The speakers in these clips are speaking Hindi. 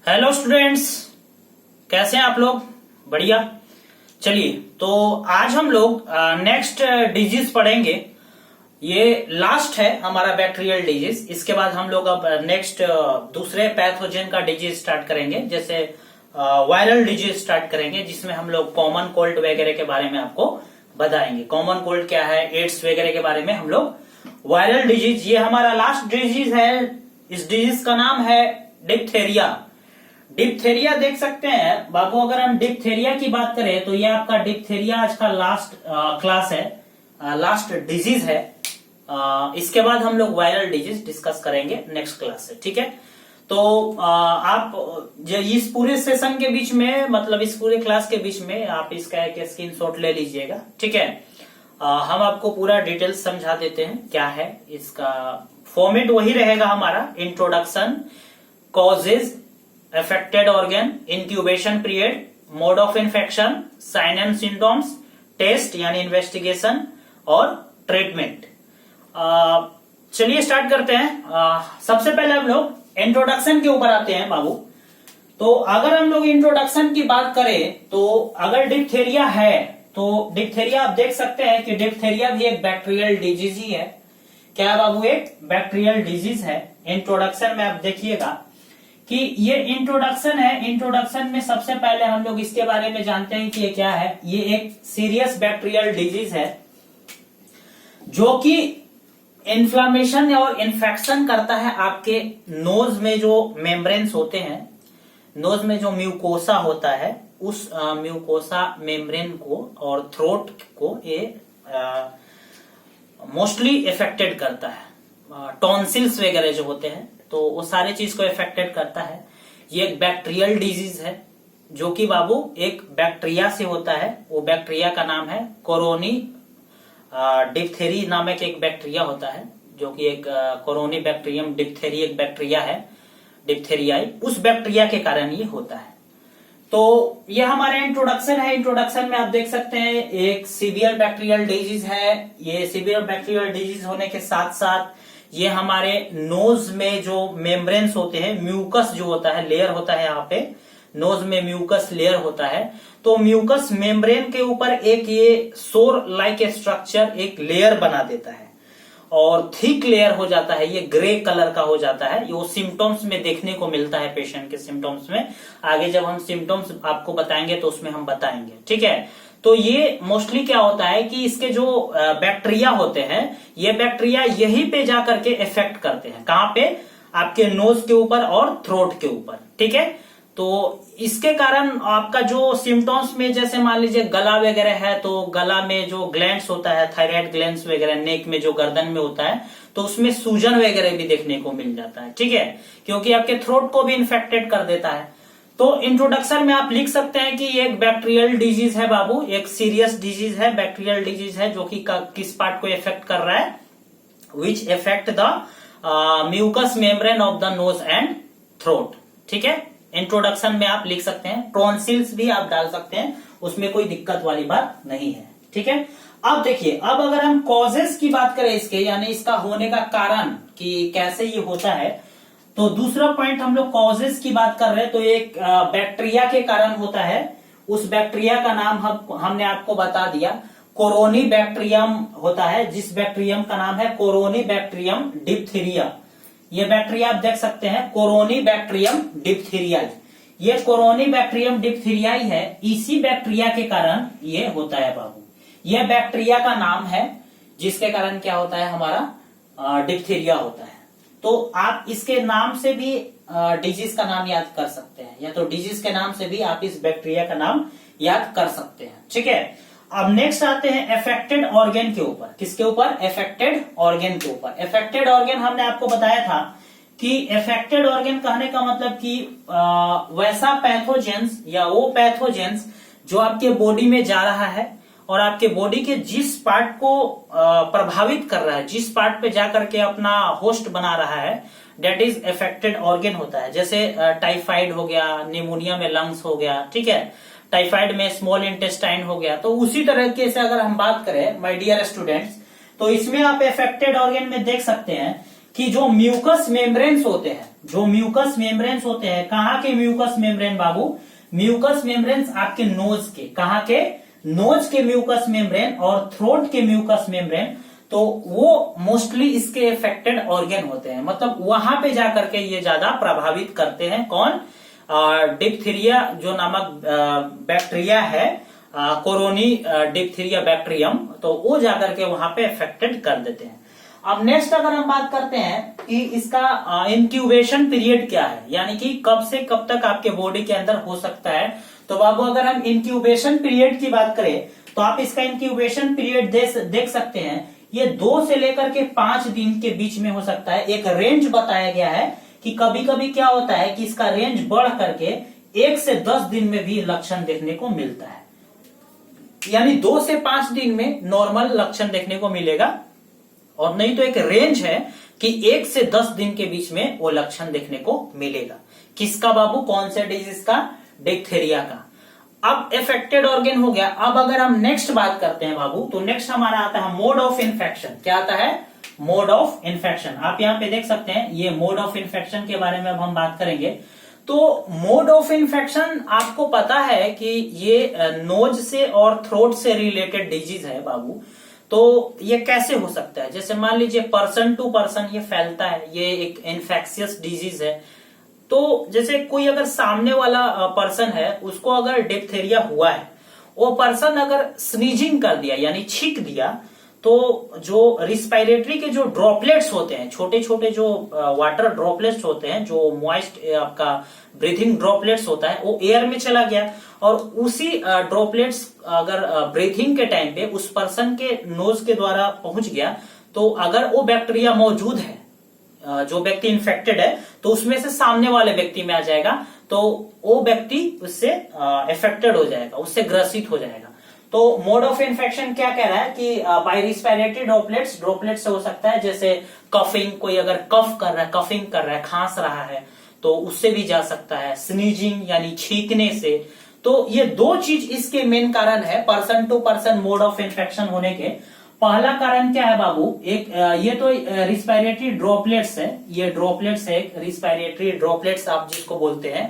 हेलो स्टूडेंट्स, कैसे हैं आप लोग? बढ़िया। चलिए, तो आज हम लोग नेक्स्ट डिजीज पढ़ेंगे। ये लास्ट है हमारा बैक्टीरियल डिजीज। इसके बाद हम लोग अब नेक्स्ट दूसरे पैथोजन का डिजीज स्टार्ट करेंगे, जैसे वायरल डिजीज स्टार्ट करेंगे, जिसमें हम लोग कॉमन कोल्ड वगैरह के बारे में आपको बताएंगे। कॉमन कोल्ड क्या है, एड्स वगैरह के बारे में हम लोग। वायरल डिजीज ये हमारा लास्ट डिजीज है। इस डिजीज का नाम है डिप्थेरिया। डिप्थेरिया देख सकते हैं बाबू, अगर हम डिप्थेरिया की बात करें तो ये आपका डिप्थेरिया आज का लास्ट क्लास है, लास्ट डिजीज है। इसके बाद हम लोग वायरल डिजीज डिस्कस करेंगे नेक्स्ट क्लास से, ठीक है? तो आप इस पूरे सेशन के बीच में, मतलब इस पूरे क्लास के बीच में आप इसका एक स्क्रीनशॉट ले लीजिएगा, ठीक है? हम आपको पूरा डिटेल्स समझा देते हैं क्या है इसका। फॉर्मेट वही रहेगा हमारा, introduction, causes, affected organ, incubation period, mode of infection, sign and symptoms, test यानी इन्वेस्टिगेशन और ट्रीटमेंट। चलिए स्टार्ट करते हैं। सबसे पहले हम लोग इंट्रोडक्शन के ऊपर आते हैं बाबू। तो अगर हम लोग इंट्रोडक्शन की बात करें तो अगर डिप्थेरिया है तो डिप्थेरिया आप देख सकते हैं कि डिप्थेरिया भी एक बैक्टीरियल डिजीज ही है। क्या बाबू? एक बैक्टीरियल डिजीज है। इंट्रोडक्शन में आप देखिएगा कि ये इंट्रोडक्शन है। इंट्रोडक्शन में सबसे पहले हम लोग इसके बारे में जानते हैं कि ये क्या है। ये एक सीरियस बैक्टीरियल डिजीज है जो कि इन्फ्लामेशन और इन्फेक्शन करता है आपके नोज में जो मेम्ब्रेन्स होते हैं, नोज में जो म्यूकोसा होता है, उस म्यूकोसा मेम्ब्रेन को और थ्रोट को ये मोस्टली इफेक्टेड करता है। टॉन्सिल्स वगैरह जो होते हैं तो वो सारे चीज को इफेक्टेड करता है। ये एक बैक्टीरियल डिजीज है जो कि बाबू एक बैक्टीरिया से होता है। वो बैक्टीरिया का नाम है कोरोनी डिप्थेरी नामक एक बैक्टीरिया होता है, जो कि एक कोरोनी बैक्टीरियम डिप्थेरी एक बैक्टीरिया है, डिप्थेरियाई। उस बैक्टीरिया के कारण ये होता है। तो ये हमारा इंट्रोडक्शन है। इंट्रोडक्शन में आप देख सकते हैं एक सीवियर बैक्टीरियल डिजीज है। ये सीवियर बैक्टीरियल डिजीज होने के साथ साथ ये हमारे नोज में जो मेम्ब्रेन्स होते हैं, म्यूकस जो होता है, लेयर होता है यहाँ पे नोज में म्यूकस लेयर होता है। तो म्यूकस मेम्ब्रेन के ऊपर एक ये सोर लाइक स्ट्रक्चर, एक लेयर बना देता है और थिक लेयर हो जाता है। ये ग्रे कलर का हो जाता है। ये वो सिम्टम्स में देखने को मिलता है पेशेंट के सिम्टम्स में। आगे जब हम सिम्टम्स आपको बताएंगे तो उसमें हम बताएंगे, ठीक है? तो ये मोस्टली क्या होता है कि इसके जो बैक्टीरिया होते हैं, ये बैक्टीरिया यहीं पे जाकर के इफेक्ट करते हैं। कहाँ पे? आपके नोज के ऊपर और थ्रोट के ऊपर, ठीक है? तो इसके कारण आपका जो सिम्टम्स में, जैसे मान लीजिए गला वगैरह है तो गला में जो ग्लैंड्स होता है, थायराइड ग्लैंड्स वगैरह, नेक में जो गर्दन में होता है, तो उसमें सूजन वगैरह भी देखने को मिल जाता है, ठीक है? क्योंकि आपके थ्रोट को भी इन्फेक्टेड कर देता है। तो इंट्रोडक्शन में आप लिख सकते हैं कि ये एक बैक्टीरियल डिजीज है बाबू, एक सीरियस डिजीज है, बैक्टीरियल डिजीज है जो कि किस पार्ट को इफेक्ट कर रहा है, which effect the mucus membrane of the nose and throat, ठीक है? इंट्रोडक्शन में आप लिख सकते हैं। टॉन्सिल्स भी आप डाल सकते हैं, उसमें कोई दिक्कत वाली बात नहीं है, ठीक है? अब देखिए, अब अगर हम कॉजेस की बात करें इसके, यानी इसका होने का कारण कि कैसे ये होता है, तो दूसरा पॉइंट हम लोग कॉजेस की बात कर रहे हैं। तो एक बैक्टीरिया के कारण होता है। उस बैक्टीरिया का नाम हमने आपको बता दिया, कोरोनी बैक्टीरियम होता है, जिस बैक्टीरियम का नाम है कोरोनी बैक्टीरियम डिप्थीरिया। ये बैक्टीरिया आप देख सकते हैं, कोरोनी बैक्टीरियम डिप्थीरिया। ये कोरोनी बैक्टीरियम डिप्थीरिया ही है। इसी बैक्टीरिया के कारण ये होता है बाबू। ये बैक्टीरिया का नाम है जिसके कारण क्या होता है, हमारा डिप्थीरिया होता है। तो आप इसके नाम से भी डिजीज का नाम याद कर सकते हैं, या तो डिजीज के नाम से भी आप इस बैक्टीरिया का नाम याद कर सकते हैं, ठीक है? अब नेक्स्ट आते हैं अफेक्टेड ऑर्गन के ऊपर। किसके ऊपर? अफेक्टेड ऑर्गन के ऊपर। अफेक्टेड ऑर्गन हमने आपको बताया था कि अफेक्टेड ऑर्गन कहने का मतलब कि वैसा पैथोजेंस या वो पैथोजेंस जो आपके बॉडी में जा रहा है और आपके बॉडी के जिस पार्ट को प्रभावित कर रहा है, जिस पार्ट पे जाकर के अपना होस्ट बना रहा है, डेट इज अफेक्टेड ऑर्गन होता है। जैसे टाइफाइड हो गया, निमोनिया में लंग्स हो गया, ठीक है? टाइफाइड में स्मॉल इंटेस्टाइन हो गया। तो उसी तरीके से अगर हम बात करें माय डियर स्टूडेंट्स, तो इसमें आप अफेक्टेड ऑर्गन में देख सकते हैं कि जो म्यूकस मेम्ब्रेन्स होते हैं, जो म्यूकस मेम्ब्रेन्स होते हैं, कहाँ के म्यूकस मेम्ब्रेन बाबू? म्यूकस मेम्ब्रेन्स आपके नोज के, कहाँ के? नोज के म्यूकस मेम्ब्रेन और थ्रोट के म्यूकस मेम्ब्रेन, तो वो मोस्टली इसके इफेक्टेड ऑर्गन होते हैं, मतलब वहां पे जाकर के ये ज्यादा प्रभावित करते हैं। कौन? डिप्थीरिया जो नामक बैक्टीरिया है, कोरोनी डिप्थीरिया बैक्टीरियम, तो वो जाकर के वहां पे इफेक्टेड कर देते हैं। अब नेक्स्ट अगर हम बात करते हैं कि इसका इंक्यूबेशन पीरियड क्या है, यानी कि कब से कब तक आपके बॉडी के अंदर हो सकता है, तो बाबू अगर हम इंक्यूबेशन पीरियड की बात करें तो आप इसका इंक्यूबेशन पीरियड देख सकते हैं, ये 2 से लेकर के 5 दिन के बीच में हो सकता है। एक रेंज बताया गया है कि कभी कभी क्या होता है कि इसका रेंज बढ़ करके 1 से 10 दिन में भी लक्षण देखने को मिलता है, यानी 2 से 5 दिन में नॉर्मल लक्षण देखने को मिलेगा, और नहीं तो एक रेंज है कि 1 से 10 दिन के बीच में वो लक्षण देखने को मिलेगा। किसका बाबू? कौन से डिजीज का? डिप्थीरिया का। अब इफेक्टेड ऑर्गन हो गया। अब अगर हम नेक्स्ट बात करते हैं बाबू, तो नेक्स्ट हमारा आता है मोड ऑफ इन्फेक्शन। क्या आता है? Mode of infection. आप यहाँ पे देख सकते हैं, ये मोड ऑफ इन्फेक्शन के बारे में अब हम बात करेंगे। तो मोड ऑफ इन्फेक्शन आपको पता है कि ये नोज से और थ्रोट से रिलेटेड डिजीज है बाबू। तो ये कैसे हो सकता है? जैसे मान लीजिए पर्सन टू पर्सन ये फैलता है, ये एक इन्फेक्शियस डिजीज है। तो जैसे कोई अगर सामने वाला पर्सन है, उसको अगर डिप्थीरिया हुआ है, वो पर्सन अगर स्नीजिंग कर दिया यानी छींक दिया, तो जो रिस्पायरेटरी के जो ड्रॉपलेट्स होते हैं, छोटे छोटे जो वाटर ड्रॉपलेट्स होते हैं, जो मॉइस्ट आपका ब्रीथिंग ड्रॉपलेट्स होता है, वो एयर में चला गया, और उसी ड्रॉपलेट्स अगर ब्रीथिंग के टाइम पे उस पर्सन के नोज के द्वारा पहुंच गया, तो अगर वो बैक्टीरिया मौजूद है, जो व्यक्ति इन्फेक्टेड है, तो उसमें से सामने वाले व्यक्ति में आ जाएगा, तो वो व्यक्ति उससे इफेक्टेड हो जाएगा, उससे ग्रसित हो जाएगा। तो मोड ऑफ इन्फेक्शन क्या कह रहा है कि बाय रिस्पायरेटरी ड्रॉपलेट्स से हो सकता है, जैसे कफिंग, कोई अगर कफ कर रहा है, कफिंग कर रहा है, खांस रहा है, तो उससे भी जा सकता है। स्नीजिंग यानी छींकने से। तो ये 2 चीज इसके मेन कारण है person to person mode of infection होने के। पहला कारण क्या है बाबू? एक ये तो रिस्पायरेटरी ड्रॉपलेट्स है, ये ड्रॉपलेट्स है, रिस्पायरेटरी ड्रॉपलेट्स आप जिसको बोलते हैं।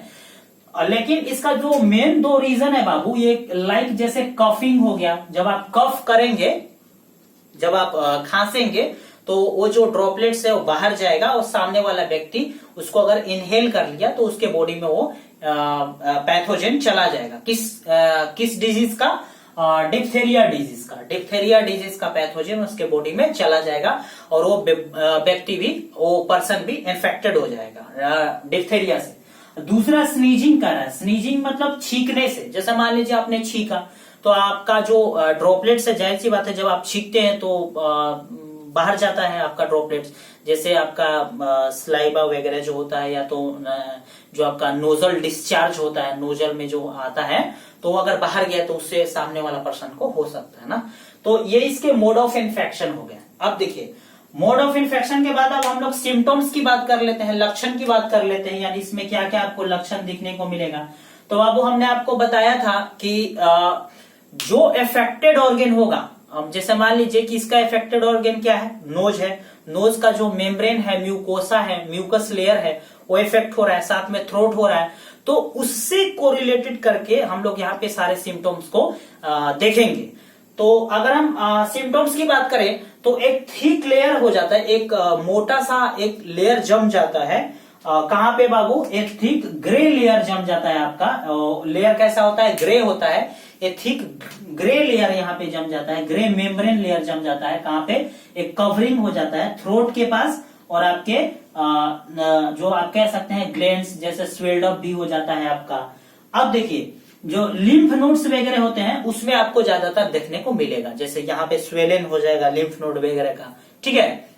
लेकिन इसका जो मेन 2 रीजन है बाबू, ये लाइक जैसे कफिंग हो गया, जब आप कफ करेंगे, जब आप खांसेंगे, तो वो जो ड्रॉपलेट्स है वो बाहर जाएगा, और सामने वाला व्यक्ति उसको अगर इनहेल कर लिया तो उसके बॉडी में वो पैथोजन चला जाएगा। किस डिजीज का? डिप्थीरिया डिजीज का। डिप्थीरिया डिजीज का पैथोजन उसके बॉडी में चला जाएगा, और वो व्यक्ति भी, वो पर्सन भी इन्फेक्टेड हो जाएगा डिप्थीरिया से। दूसरा स्नीजिंग कर रहा है। स्नीजिंग मतलब छींकने से। जैसे मान लीजिए आपने छींका, तो आपका जो ड्रॉपलेट्स है, जाहिर सी बात है, जब आप छींकते हैं तो बाहर जाता है आपका ड्रॉपलेट्स, जैसे आपका स्लाइवा वगैरह जो होता है, या तो जो आपका नोजल डिस्चार्ज होता है, नोजल में जो आता है, तो अगर बाहर गया तो उससे सामने वाला पर्सन को हो सकता है ना। तो ये इसके मोड ऑफ इन्फेक्शन हो गया। अब देखिए, मोड ऑफ इन्फेक्शन के बाद अब हम लोग सिम्टम्स की बात कर लेते हैं, लक्षण की बात कर लेते हैं, यानी इसमें क्या क्या आपको लक्षण दिखने को मिलेगा। तो बाबू हमने आपको बताया था कि जो इफेक्टेड ऑर्गन होगा, अब जैसे मान लीजिए कि इसका इफेक्टेड ऑर्गन क्या है? नोज है। नोज का जो मेम्ब्रेन है, म्यूकोसा है, म्यूकस लेयर है, वो इफेक्ट हो रहा है, साथ में थ्रोट हो रहा है। तो उससे कोरिलेटेड करके हम लोग यहाँ पे सारे सिम्टम्स को देखेंगे। तो अगर हम सिम्टम्स की बात करें तो एक थिक लेयर हो जाता है, एक मोटा सा एक लेयर जम जाता है। कहाँ पे बाबू? एक थिक ग्रे लेयर जम जाता है आपका। लेयर कैसा होता है? ग्रे होता है। एक थिक ग्रे लेयर यहाँ पे जम जाता है, ग्रे मेम्ब्रेन लेयर जम जाता है। कहाँ पे? एक कवरिंग हो जाता है थ्रोट के पास, और आपके जो आप कह सकते हैं ग्लैंड्स जैसे स्वेल्ड अप भी हो जाता है आपका। अब देखिए, जो लिम्फ नोड्स वगैरह होते हैं उसमें आपको ज्यादातर देखने को मिलेगा, जैसे यहाँ पे स्वेलन हो जाएगा लिम्फ नोड वगैरह का, ठीक है।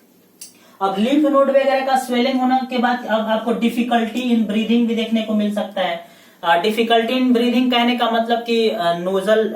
अब लिम्फ नोड वगैरह का स्वेलिंग होने के बाद अब आपको डिफिकल्टी इन ब्रीदिंग भी देखने को मिल सकता है। डिफिकल्टी इन ब्रीदिंग कहने का मतलब कि नोजल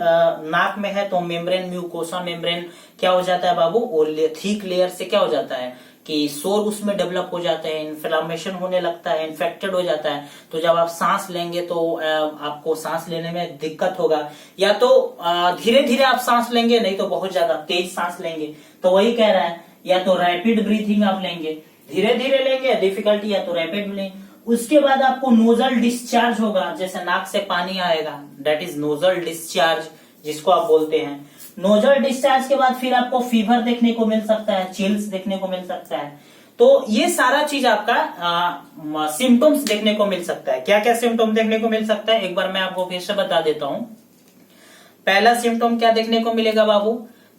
नाक में है तो मेम्ब्रेन, म्यूकोसा मेम्ब्रेन क्या हो जाता है बाबू? वो थिक लेयर से क्या हो जाता है कि सोर उसमें डेवलप हो जाते हैं, इन्फ्लेमेशन होने लगता है, इन्फेक्टेड हो जाता है। तो जब आप सांस लेंगे तो आपको सांस लेने में दिक्कत होगा, या तो धीरे धीरे आप सांस लेंगे, नहीं तो बहुत ज्यादा तेज सांस लेंगे। तो वही कह रहा है, या तो रैपिड ब्रीथिंग आप लेंगे, धीरे धीरे लेंगे, डिफिकल्टी है तो रैपिड लेंगे। उसके बाद आपको नोजल डिस्चार्ज होगा, जैसे नाक से पानी आएगा, दैट इज नोजल डिस्चार्ज जिसको आप बोलते हैं। नोजल डिस्चार्ज के बाद फिर आपको फीवर देखने को मिल सकता है, चिल्स देखने को मिल सकता है। तो ये सारा चीज आपका सिम्टम्स देखने को मिल सकता है। क्या क्या सिम्टम देखने को मिल सकता है, एक बार मैं आपको फिर से बता देता हूं। पहला सिम्टम क्या देखने को मिलेगा बाबू,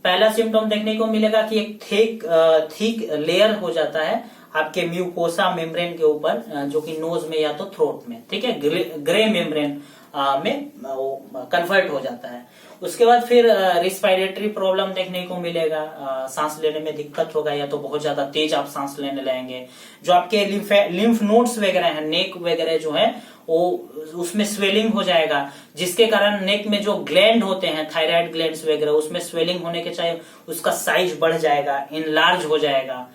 पहला सिम्टम देखने को मिलेगा कि एक थिक लेयर हो जाता है आपके म्यूकोसा मेम्ब्रेन के ऊपर, जो कि नोज में या तो थ्रोट में, ठीक है, ग्रे मेम्ब्रेन में कन्वर्ट हो जाता है। उसके बाद फिर रिस्पायरेटरी प्रॉब्लम देखने को मिलेगा, सांस लेने में दिक्कत होगा, या तो बहुत ज्यादा तेज आप सांस लेने लगेंगे। जो आपके लिम्फ नोड्स वगैरह है, नेक वगैरह जो है वो उसमें स्वेलिंग हो जाएगा, जिसके कारण नेक में जो ग्लैंड होते हैं, थायराइड ग्लैंड्स वगैरह, उसमें स्वेलिंग होने के चाहे उसका साइज बढ़ जाएगा, इनलार्ज हो जाएगा।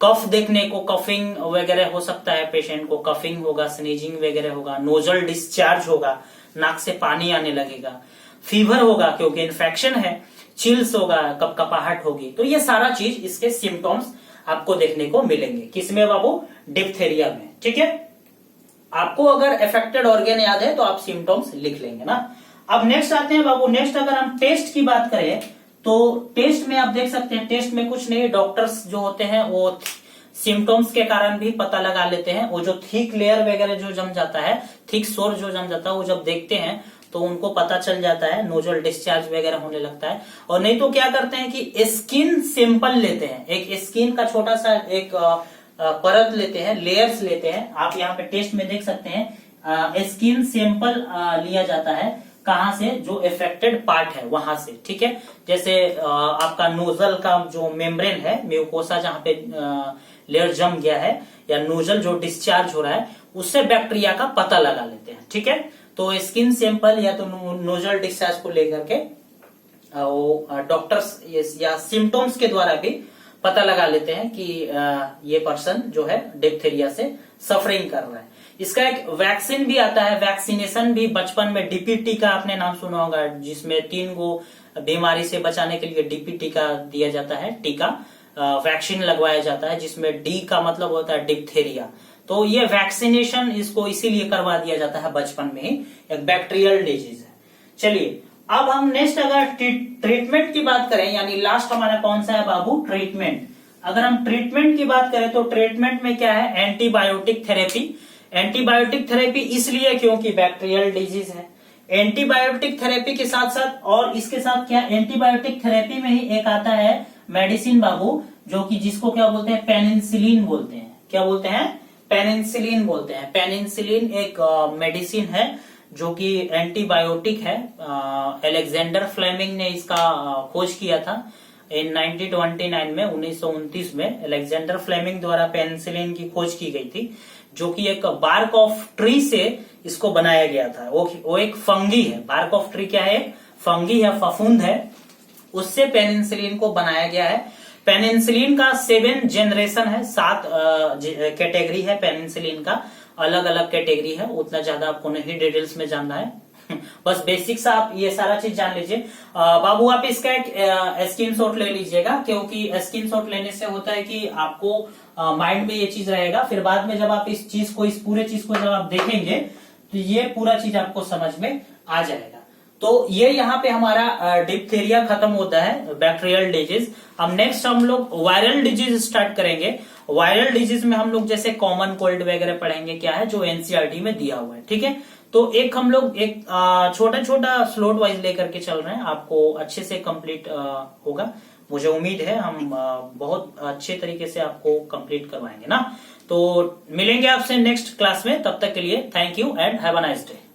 कफ देखने को, कफिंग वगैरह हो सकता है, पेशेंट को कफिंग होगा, स्नीजिंग वगैरह होगा, नोजल डिस्चार्ज होगा, नाक से पानी आने लगेगा, फीवर होगा क्योंकि इन्फेक्शन है, चिल्स होगा, कपकपाहट होगी। तो ये सारा चीज इसके सिम्टम्स आपको देखने को मिलेंगे। किसमें बाबू, डिप्थेरिया में, ठीक है। आपको अगर अफेक्टेड ऑर्गन याद है तो आप सिम्टम्स लिख लेंगे ना। अब नेक्स्ट आते हैं बाबू, नेक्स्ट अगर हम टेस्ट की बात करें तो टेस्ट में आप देख सकते हैं, टेस्ट में कुछ नहीं, डॉक्टर्स जो होते हैं वो सिम्टम्स के कारण भी पता लगा लेते हैं। वो जो थिक लेयर वगैरह जो जम जाता है, थिक सोर जो जम जाता है, वो जब देखते हैं तो उनको पता चल जाता है, नोजल डिस्चार्ज वगैरह होने लगता है। और नहीं तो क्या करते हैं कि स्किन सैंपल लेते हैं, एक स्किन का छोटा सा एक परत लेते हैं, लेयर्स लेते हैं। आप यहाँ पे टेस्ट में देख सकते हैं, स्किन सैंपल लिया जाता है, कहां से, जो इफेक्टेड पार्ट है वहां से, ठीक है। जैसे आपका नोजल का जो मेम्ब्रेन है, म्यूकोसा जहां पे लेयर जम गया है, या नोजल जो डिस्चार्ज हो रहा है, उससे बैक्टीरिया का पता लगा लेते हैं, ठीक है। तो स्किन सैंपल या तो नोजल डिस्चार्ज को लेकर के डॉक्टर्स या सिम्टम्स के द्वारा भी पता लगा लेते हैं कि ये पर्सन जो है डिप्थेरिया से सफरिंग कर रहा है। इसका एक वैक्सीन भी आता है, वैक्सीनेशन भी बचपन में डीपीटी का आपने नाम सुना होगा, जिसमें 3 गो बीमारी से बचाने के लिए डीपीटी का दिया जाता है, टीका वैक्सीन लगवाया जाता है, जिसमें डी का मतलब होता है डिप्थेरिया। तो ये वैक्सीनेशन इसको इसीलिए करवा दिया जाता है बचपन में ही, एक बैक्टीरियल डिजीज है। चलिए अब हम नेक्स्ट अगर ट्रीटमेंट की बात करें, यानी लास्ट हमारा कौन सा है बाबू, ट्रीटमेंट। अगर हम ट्रीटमेंट की बात करें तो ट्रीटमेंट में क्या है, एंटीबायोटिक थेरेपी। एंटीबायोटिक थेरेपी इसलिए क्योंकि बैक्टीरियल डिजीज है। एंटीबायोटिक थेरेपी के साथ साथ, और इसके साथ क्या, एंटीबायोटिक थेरेपी में ही एक आता है मेडिसिन बाबू, जो कि जिसको क्या बोलते हैं, पेनिसिलिन बोलते हैं। क्या बोलते हैं, पेनिसिलिन बोलते हैं। पेनिसिलिन एक मेडिसिन है जो कि एंटीबायोटिक है। अलेक्जेंडर फ्लेमिंग ने इसका खोज किया था इन 1929 में, 1929 में अलेक्जेंडर फ्लेमिंग द्वारा पेनिसिलिन की खोज की गई थी, जो कि एक बार्क ऑफ ट्री से इसको बनाया गया था। वो एक फंगी है। बार्क ऑफ ट्री क्या है, फंगी है, फफूंद है, उससे पेनिसिलिन को बनाया गया है। पेनिसिलिन का 7 जनरेशन है, 7 कैटेगरी है पेनिसिलिन का, अलग अलग कैटेगरी है। उतना ज्यादा आपको नहीं डिटेल्स में जानना है बस बेसिक सा आप ये सारा चीज जान लीजिए। बाबू आप इसका एक स्क्रीनशॉट ले लीजिएगा, क्योंकि स्क्रीनशॉट लेने से होता है कि आपको माइंड में ये चीज रहेगा, फिर बाद में जब आप इस चीज को, इस पूरे चीज को जब आप देखेंगे तो ये पूरा चीज आपको समझ में आ जाएगा। तो ये यहाँ पे हमारा डिप्थेरिया खत्म होता है, बैक्टीरियल डिजीज। अब नेक्स्ट हम लोग वायरल डिजीज स्टार्ट करेंगे। वायरल डिजीज में हम लोग जैसे कॉमन कोल्ड वगैरह पढ़ेंगे, क्या है, जो एनसीईआरटी में दिया हुआ है, ठीक है। तो एक हम लोग एक छोटा छोटा स्लॉट वाइज लेकर के चल रहे हैं, आपको अच्छे से कंप्लीट होगा, मुझे उम्मीद है। हम बहुत अच्छे तरीके से आपको कंप्लीट करवाएंगे ना। तो मिलेंगे आपसे नेक्स्ट क्लास में, तब तक के लिए thank you and have a nice day.